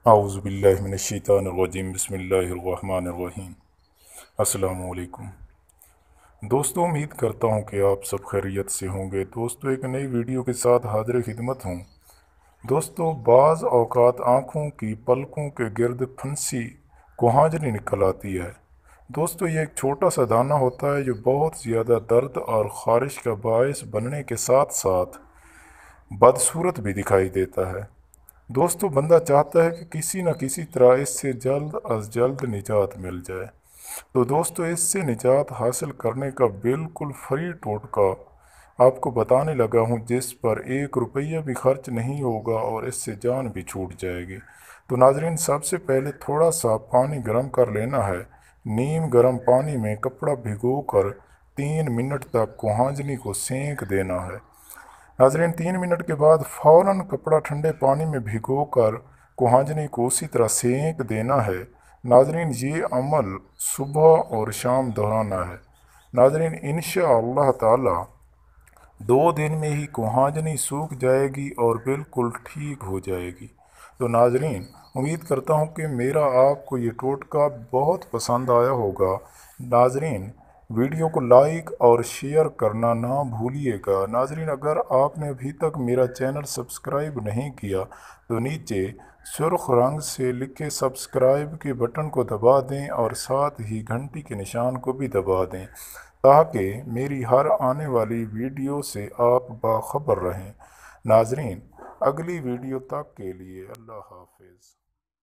اعوذ باللہ من الشیطان الرجیم بسم اللہ الرحمن الرحیم۔ السلام علیکم دوستو، امید کرتا ہوں کہ آپ سب خیریت سے ہوں گے۔ دوستو، ایک نئی ویڈیو کے ساتھ حاضر خدمت ہوں۔ دوستو، بعض اوقات آنکھوں کی پلکوں کے گرد پھنسی کوہاجنی نکل آتی ہے۔ دوستو، یہ ایک چھوٹا سا دانہ ہوتا ہے جو بہت زیادہ درد اور خارش کا باعث بننے کے ساتھ ساتھ بدصورت بھی دکھائی دیتا ہے۔ دوستو، بندہ چاہتا ہے کہ کسی نہ کسی طرح اس سے جلد از جلد نجات مل جائے۔ تو دوستو، اس سے نجات حاصل کرنے کا بالکل فری ٹوٹکا آپ کو بتانے لگا ہوں، جس پر 1 روپیہ بھی خرچ نہیں ہوگا اور اس سے جان بھی چھوٹ جائے گی۔ تو ناظرین، سب سے پہلے تھوڑا سا پانی گرم کر لینا ہے۔ نیم گرم پانی میں کپڑا بھگو کر 3 منٹ تک کوہاجنی کو سینک دینا ہے۔ ناظرین، 3 منٹ کے بعد فوراً کپڑا ٹھنڈے پانی میں بھگو کر کوہاجنی کو اسی طرح سینک دینا ہے۔ ناظرین، یہ عمل صبح اور شام دہرانا ہے۔ ناظرین، انشاءاللہ تعالی 2 دن میں ہی کوہاجنی سوکھ جائے گی اور بالکل ٹھیک ہو جائے گی۔ تو ناظرین، امید کرتا ہوں کہ میرا آپ کو یہ ٹوٹکا بہت پسند آیا ہوگا۔ ناظرین، ویڈیو کو لائک اور شیئر کرنا نہ بھولیے گا۔ ناظرین، اگر آپ نے ابھی تک میرا چینل سبسکرائب نہیں کیا تو نیچے سرخ رنگ سے لکھے سبسکرائب کے بٹن کو دبا دیں اور ساتھ ہی گھنٹی کے نشان کو بھی دبا دیں تاکہ میری ہر آنے والی ویڈیو سے آپ باخبر رہیں۔ ناظرین، اگلی ویڈیو تک کے لیے اللہ حافظ۔